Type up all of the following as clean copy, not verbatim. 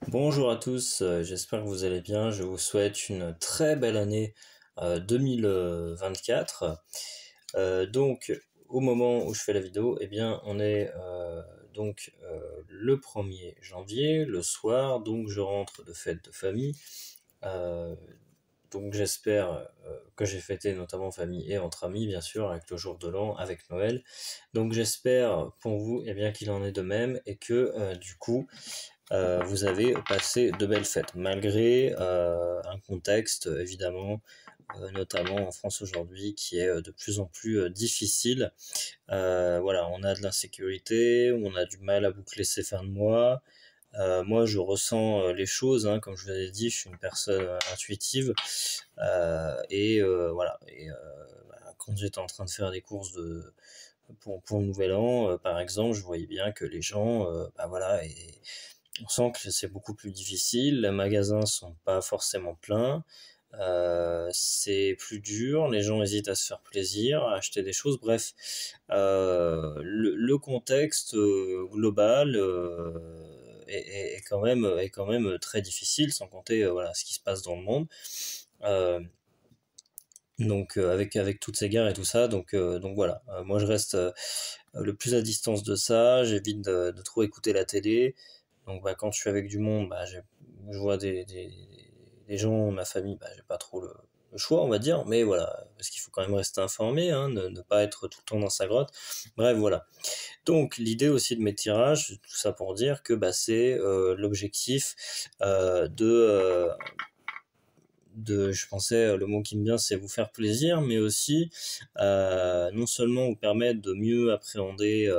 Bonjour à tous, j'espère que vous allez bien. Je vous souhaite une très belle année 2024. Donc, au moment où je fais la vidéo, eh bien, on est le 1er janvier, le soir, donc je rentre de fête de famille. Euh, donc j'espère que j'ai fêté notamment en famille et entre amis, bien sûr, avec le jour de l'an, avec Noël. Donc j'espère pour vous qu'il en est de même et que du coup vous avez passé de belles fêtes, malgré un contexte évidemment, notamment en France aujourd'hui, qui est de plus en plus difficile. Voilà, on a de l'insécurité, on a du mal à boucler ses fins de mois. Moi, je ressens les choses, hein, comme je vous l'ai dit, je suis une personne intuitive, voilà. Quand j'étais en train de faire des courses pour le nouvel an, par exemple, je voyais bien que les gens, voilà, et on sent que c'est beaucoup plus difficile, les magasins sont pas forcément pleins, c'est plus dur, les gens hésitent à se faire plaisir, à acheter des choses, bref, le contexte global est quand même très difficile, sans compter voilà, ce qui se passe dans le monde. Euh, avec toutes ces guerres et tout ça, donc voilà. Moi je reste le plus à distance de ça, j'évite de trop écouter la télé. Donc quand je suis avec du monde, je vois des gens, ma famille, j'ai pas trop le choix, on va dire, mais voilà, parce qu'il faut quand même rester informé, hein, ne pas être tout le temps dans sa grotte. Bref, voilà. Donc l'idée aussi de mes tirages, tout ça pour dire que c'est l'objectif je pensais, le mot qui me vient, c'est vous faire plaisir, mais aussi non seulement vous permettre de mieux appréhender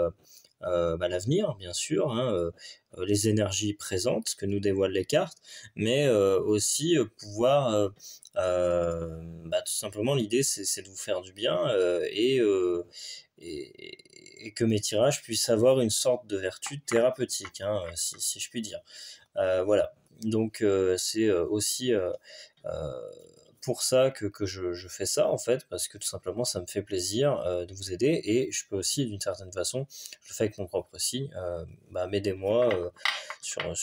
l'avenir, bien sûr, hein, les énergies présentes que nous dévoilent les cartes, mais aussi pouvoir, tout simplement, l'idée, c'est de vous faire du bien et que mes tirages puissent avoir une sorte de vertu thérapeutique, hein, si je puis dire. Voilà. Donc c'est aussi euh, pour ça que je fais ça en fait, parce que tout simplement ça me fait plaisir de vous aider et je peux aussi d'une certaine façon, je le fais avec mon propre signe, m'aider moi sur les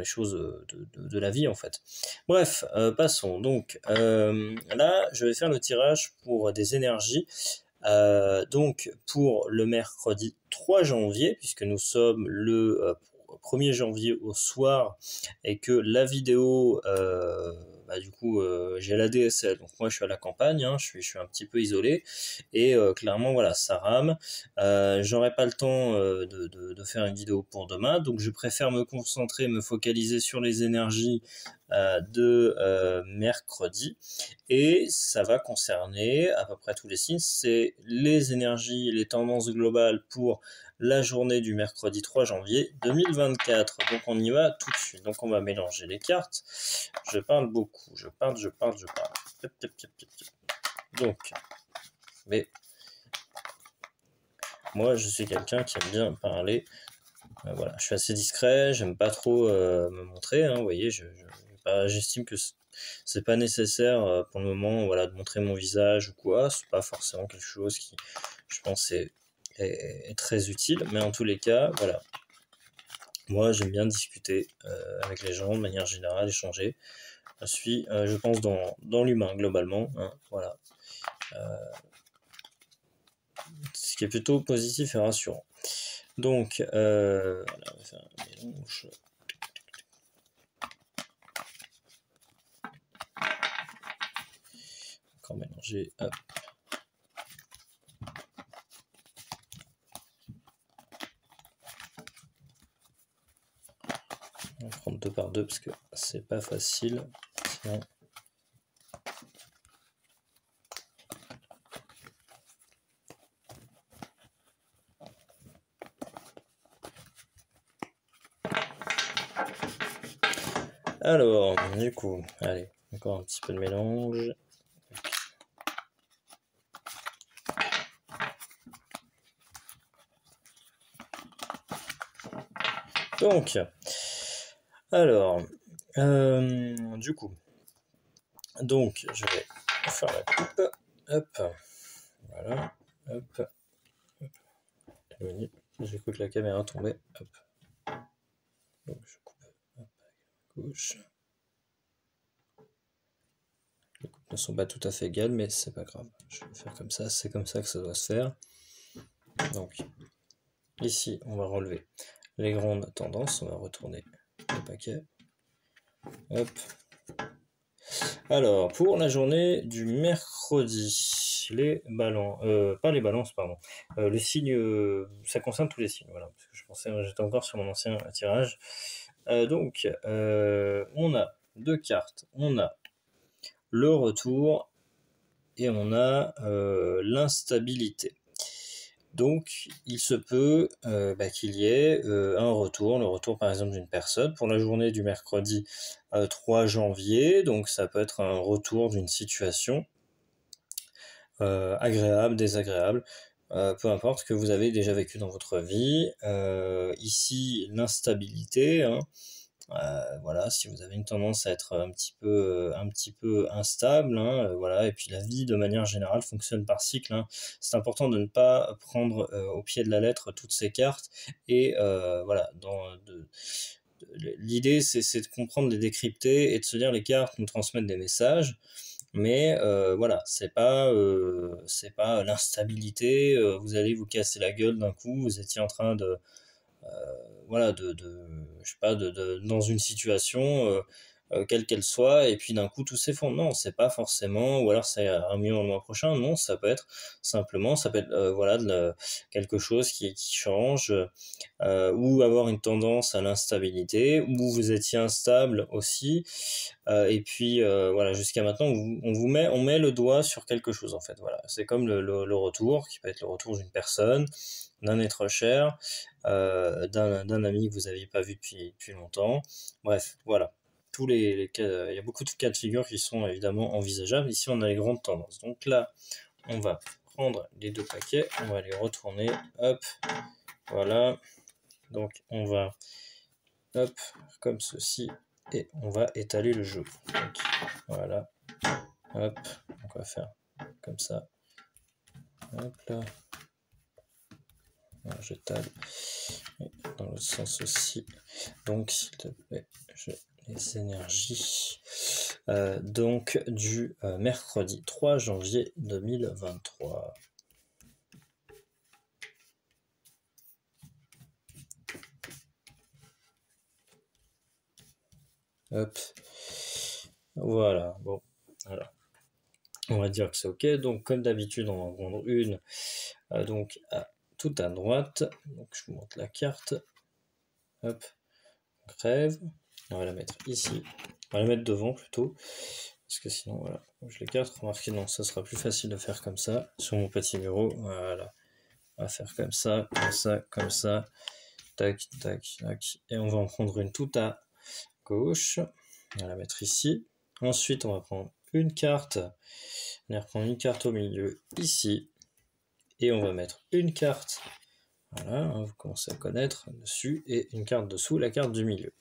choses de la vie en fait. Bref, passons. Donc là, je vais faire le tirage pour des énergies. Donc pour le mercredi 3 janvier, puisque nous sommes le 1er janvier au soir et que la vidéo, du coup, j'ai la DSL, donc moi je suis à la campagne, hein, je suis un petit peu isolé et clairement voilà, ça rame. J'aurai pas le temps de faire une vidéo pour demain, donc je préfère me concentrer, me focaliser sur les énergies de mercredi et ça va concerner à peu près tous les signes. C'est les énergies, les tendances globales pour la journée du mercredi 3 janvier 2024. Donc on y va tout de suite. Donc on va mélanger les cartes. Je parle beaucoup, je parle. Donc, mais moi je suis quelqu'un qui aime bien parler. Voilà, je suis assez discret, j'aime pas trop me montrer, hein, vous voyez, j'estime que c'est pas nécessaire pour le moment, voilà, de montrer mon visage ou quoi, c'est pas forcément quelque chose qui, je pense, est très utile, mais en tous les cas, voilà, moi j'aime bien discuter avec les gens de manière générale, échanger, je suis, je pense, dans l'humain globalement, hein, voilà, ce qui est plutôt positif et rassurant. Donc, voilà, on va faire un mélange. Encore mélanger, hop. On va prendre 2 par 2 parce que c'est pas facile. Sinon... Alors, du coup, allez, encore un petit peu de mélange. Donc, alors, du coup, donc je vais faire la coupe. Hop, voilà, hop. J'ai cru que la caméra tombait. Hop. Donc je coupe. Hop. gauche. Les coupes ne sont pas tout à fait égales, mais c'est pas grave. Je vais faire comme ça, c'est comme ça que ça doit se faire. Donc, ici, on va relever les grandes tendances, on va retourner le paquet. Hop. Alors, pour la journée du mercredi, les balances, pas les balances, pardon, le signe, ça concerne tous les signes, voilà, parce que je pensais, j'étais encore sur mon ancien tirage. Donc, on a deux cartes, on a le retour et on a l'instabilité. Donc, il se peut qu'il y ait un retour, le retour par exemple d'une personne pour la journée du mercredi 3 janvier. Donc, ça peut être un retour d'une situation agréable, désagréable, peu importe, que vous avez déjà vécu dans votre vie. Ici, l'instabilité, hein. Voilà, si vous avez une tendance à être un petit peu instable, hein, voilà, et puis la vie de manière générale fonctionne par cycle, hein. C'est important de ne pas prendre au pied de la lettre toutes ces cartes et voilà, l'idée c'est de comprendre, les décrypter et de se dire les cartes nous transmettent des messages, mais voilà, c'est pas l'instabilité, vous allez vous casser la gueule d'un coup, vous étiez en train de voilà, je sais pas, dans une situation, quelle qu'elle soit, et puis d'un coup tout s'effondre. Non, c'est pas forcément, ou alors c'est un mieux le mois prochain. Non, ça peut être simplement, ça peut être voilà, quelque chose qui change, ou avoir une tendance à l'instabilité, ou vous étiez instable aussi, et puis voilà, jusqu'à maintenant on met le doigt sur quelque chose en fait. Voilà, c'est comme le retour, qui peut être le retour d'une personne, d'un être cher, d'un ami que vous n'aviez pas vu depuis longtemps. Bref, voilà. Les cas, il y a beaucoup de cas de figure qui sont évidemment envisageables. Ici, on a les grandes tendances. Donc là, on va prendre les deux paquets, on va les retourner. Hop, voilà. Donc on va, hop, comme ceci, et on va étaler le jeu. Donc, voilà. Hop, on va faire comme ça. Hop là. Alors, j'étale dans l'autre sens aussi. Donc, s'il te plaît, les énergies donc du mercredi 3 janvier 2023. Hop. Voilà, bon, alors. On va dire que c'est ok. Donc, comme d'habitude, on va prendre une donc tout à droite. Donc, je vous montre la carte. Hop, crève. On va la mettre ici. On va la mettre devant plutôt. Parce que sinon, voilà, je l'écarte. Remarquez, non, ça sera plus facile de faire comme ça sur mon petit bureau. Voilà. On va faire comme ça, comme ça, comme ça. Tac, tac, tac. Et on va en prendre une tout à gauche. On va la mettre ici. Ensuite, on va prendre une carte. On va reprendre une carte au milieu ici. Et on va mettre une carte. Voilà, hein, vous commencez à connaître dessus. Et une carte dessous, la carte du milieu.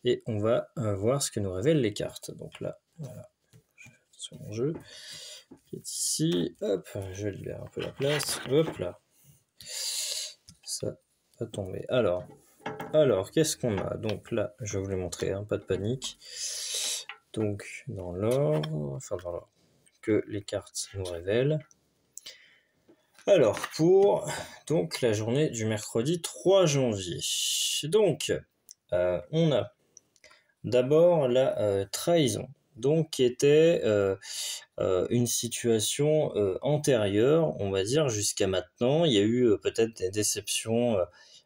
Et on va voir ce que nous révèlent les cartes. Donc là, voilà. Sur mon jeu. Qui est ici. Hop, je libère un peu la place. Hop là. Ça va tomber. Alors qu'est-ce qu'on a? Donc là, je vais vous les montrer, hein, pas de panique. Donc, dans l'ordre, que les cartes nous révèlent. Alors, pour donc la journée du mercredi 3 janvier. Donc, on a d'abord la trahison. Donc, qui était une situation antérieure, on va dire, jusqu'à maintenant. Il y a eu peut-être des déceptions,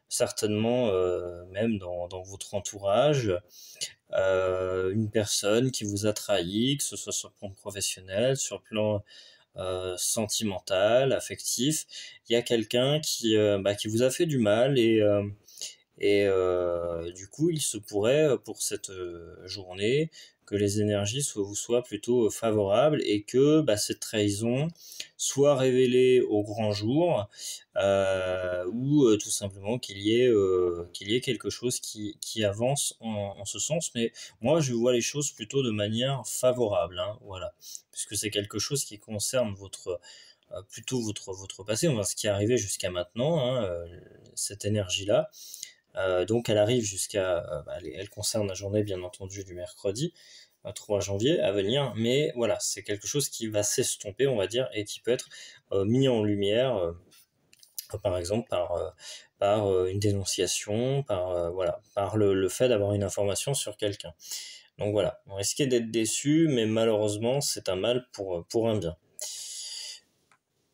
certainement même dans votre entourage. Une personne qui vous a trahi, que ce soit sur le plan professionnel, sur le plan sentimental, affectif. Il y a quelqu'un qui vous a fait du mal et du coup, il se pourrait pour cette journée que les énergies vous soient plutôt favorables et que cette trahison soit révélée au grand jour, ou tout simplement qu'il y ait quelque chose qui avance en ce sens. Mais moi, je vois les choses plutôt de manière favorable, hein, voilà, puisque c'est quelque chose qui concerne plutôt votre passé, on va voir ce qui est arrivé jusqu'à maintenant, hein, cette énergie-là. Donc elle arrive elle concerne la journée bien entendu du mercredi 3 janvier à venir, mais voilà, c'est quelque chose qui va s'estomper, on va dire, et qui peut être mis en lumière, par exemple par une dénonciation, par le fait d'avoir une information sur quelqu'un. Donc voilà, on risquait d'être déçu, mais malheureusement, c'est un mal pour un bien.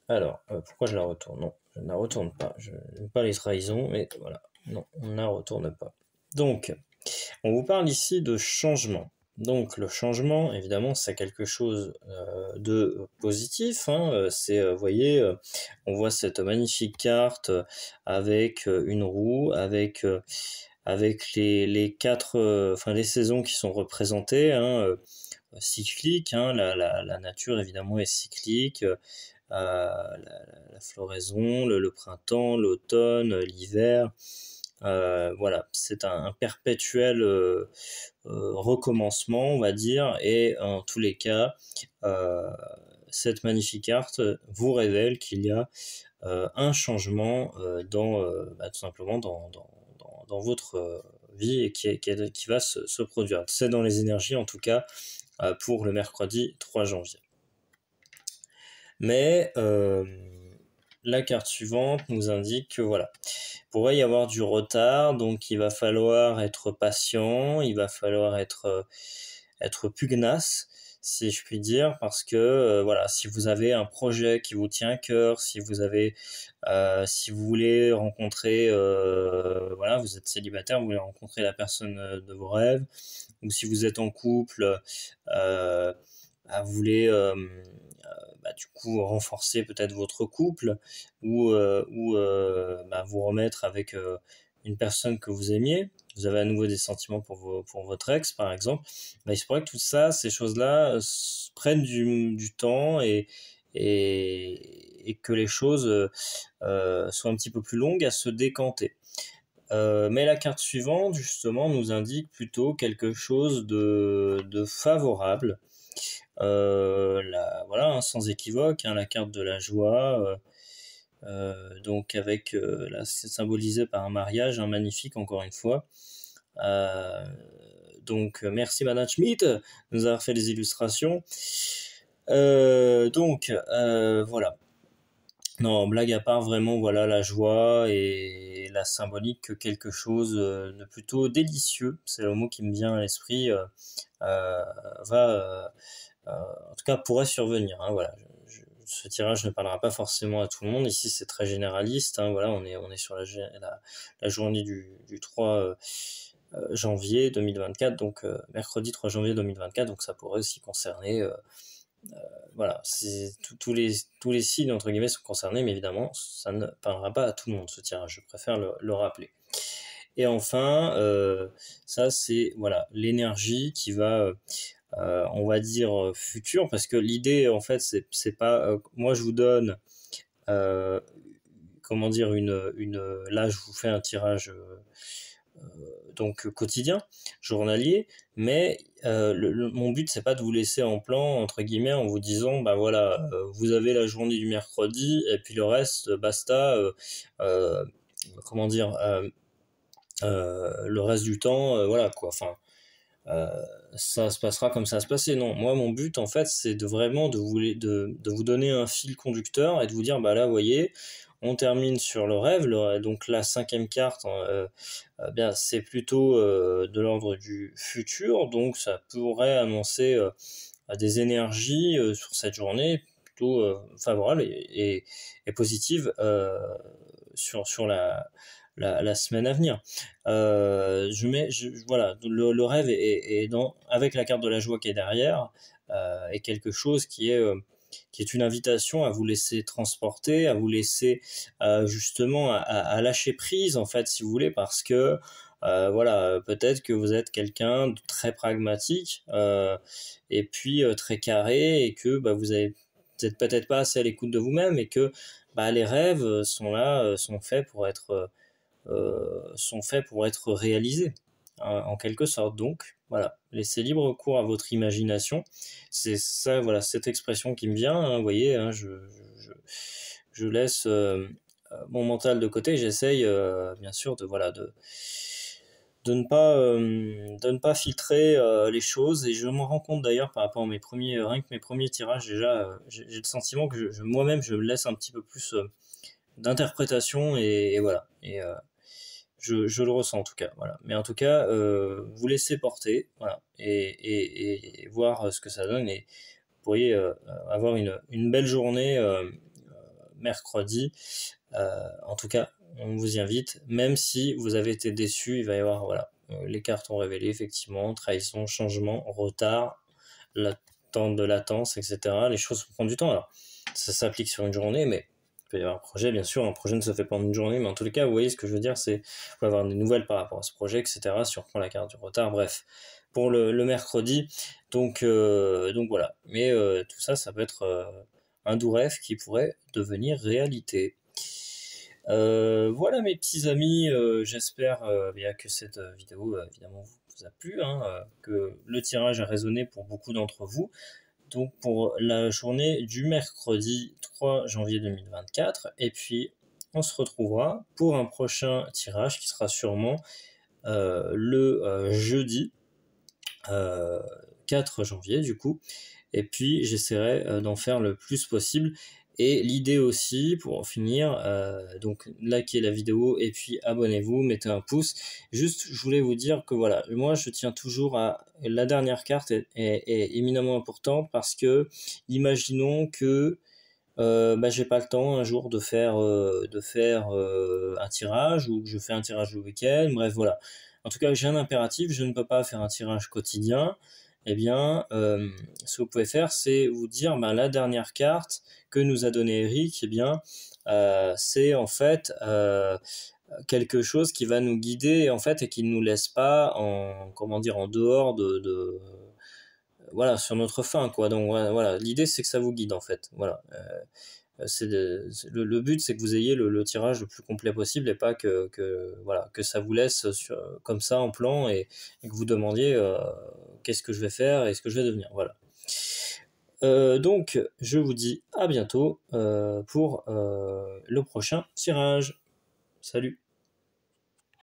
Alors, pourquoi je la retourne? Non, je ne la retourne pas. Je n'aime pas les trahisons, mais voilà, non, on ne la retourne pas. Donc, on vous parle ici de changement. Donc, le changement, évidemment, c'est quelque chose de positif. Vous voyez, on voit cette magnifique carte avec une roue, avec les quatre, les saisons qui sont représentées, cycliques. La nature, évidemment, est cyclique. La floraison, le printemps, l'automne, l'hiver. Voilà, c'est un perpétuel recommencement, on va dire, et en tous les cas, cette magnifique carte vous révèle qu'il y a un changement tout simplement dans votre vie et qui va se produire. C'est dans les énergies, en tout cas, pour le mercredi 3 janvier. Mais la carte suivante nous indique que voilà, pourrait y avoir du retard, donc il va falloir être patient, il va falloir être pugnace, si je puis dire, parce que voilà, si vous avez un projet qui vous tient à cœur, si vous voulez rencontrer, voilà, vous êtes célibataire, vous voulez rencontrer la personne de vos rêves, ou si vous êtes en couple, vous voulez du coup renforcer peut-être votre couple ou vous remettre avec une personne que vous aimiez, vous avez à nouveau des sentiments pour votre ex par exemple, il se pourrait que tout ça, ces choses-là prennent du temps et que les choses soient un petit peu plus longues à se décanter. Mais la carte suivante justement nous indique plutôt quelque chose de favorable. Voilà, sans équivoque, la carte de la joie, donc là c'est symbolisé par un mariage, magnifique encore une fois. Donc merci Madame Schmidt de nous avoir fait les illustrations. Voilà. Non, blague à part, vraiment, voilà, la joie et la symbolique que quelque chose de plutôt délicieux, c'est le mot qui me vient à l'esprit, en tout cas pourrait survenir. Voilà. Ce tirage ne parlera pas forcément à tout le monde. Ici, c'est très généraliste. Voilà, on est sur la journée du 3 janvier 2024, donc mercredi 3 janvier 2024, donc ça pourrait aussi concerner voilà, tous les signes entre guillemets sont concernés, mais évidemment ça ne parlera pas à tout le monde ce tirage, je préfère le rappeler. Et enfin, ça c'est voilà l'énergie qui va on va dire future, parce que l'idée en fait c'est pas moi je vous donne comment dire là je vous fais un tirage donc quotidien, journalier, mais mon but c'est pas de vous laisser en plan entre guillemets en vous disant voilà, vous avez la journée du mercredi et puis le reste basta, comment dire le reste du temps voilà quoi, enfin ça se passera comme ça se passait. Non, moi mon but en fait c'est vraiment de vous donner un fil conducteur et de vous dire là vous voyez, on termine sur le rêve, donc la 5e carte bien c'est plutôt de l'ordre du futur, donc ça pourrait annoncer des énergies sur cette journée plutôt favorables et positives sur la semaine à venir. Voilà, le rêve est avec la carte de la joie qui est derrière, est quelque chose qui est une invitation à vous laisser transporter, à vous laisser justement à lâcher prise en fait, si vous voulez, parce que voilà, peut-être que vous êtes quelqu'un de très pragmatique et puis très carré, et que vous êtes peut-être pas assez à l'écoute de vous-même, et que les rêves sont là, sont faits pour être réalisés en quelque sorte. Donc voilà, laissez libre cours à votre imagination. C'est ça, voilà, cette expression qui me vient, vous voyez, je laisse mon mental de côté, j'essaye bien sûr de ne pas filtrer les choses, et je me rends compte d'ailleurs par rapport à rien que mes premiers tirages déjà, j'ai le sentiment que moi-même je me laisse un petit peu plus d'interprétation, et voilà, et je le ressens en tout cas, voilà. Mais en tout cas, vous laissez porter, voilà, et voir ce que ça donne, et vous pourriez avoir une belle journée mercredi. En tout cas, on vous y invite, même si vous avez été déçu, il va y avoir, voilà, les cartes ont révélé effectivement trahison, changement, retard, temps de latence, etc. Les choses prennent du temps. Alors, ça s'applique sur une journée, mais il peut y avoir un projet, bien sûr, un projet ne se fait pas en une journée, mais en tous les cas, vous voyez ce que je veux dire, c'est vous pouvez avoir des nouvelles par rapport à ce projet, etc. Si on reprend la carte du retard, bref, pour le mercredi. Donc voilà. Mais tout ça, ça peut être un doux rêve qui pourrait devenir réalité. Voilà mes petits amis, j'espère bien que cette vidéo évidemment vous a plu, hein, que le tirage a résonné pour beaucoup d'entre vous. Donc pour la journée du mercredi 3 janvier 2024, et puis on se retrouvera pour un prochain tirage qui sera sûrement le jeudi 4 janvier du coup, et puis j'essaierai d'en faire le plus possible. Et l'idée aussi, pour en finir, donc likez la vidéo et puis abonnez-vous, mettez un pouce. Juste, je voulais vous dire que voilà, moi je tiens toujours à la dernière carte est éminemment importante, parce que imaginons que j'ai pas le temps un jour de faire un tirage, ou que je fais un tirage le week-end, bref voilà. En tout cas, j'ai un impératif, je ne peux pas faire un tirage quotidien. Eh bien, ce que vous pouvez faire, c'est vous dire, la dernière carte que nous a donné Eric, eh bien, c'est en fait quelque chose qui va nous guider en fait, et qui ne nous laisse pas en dehors voilà, sur notre fin, quoi. Donc voilà, l'idée c'est que ça vous guide en fait. Voilà. Le but, c'est que vous ayez le tirage le plus complet possible, et pas voilà, que ça vous laisse comme ça en plan, et que vous demandiez qu'est-ce que je vais faire et ce que je vais devenir. Voilà. Donc, je vous dis à bientôt pour le prochain tirage. Salut!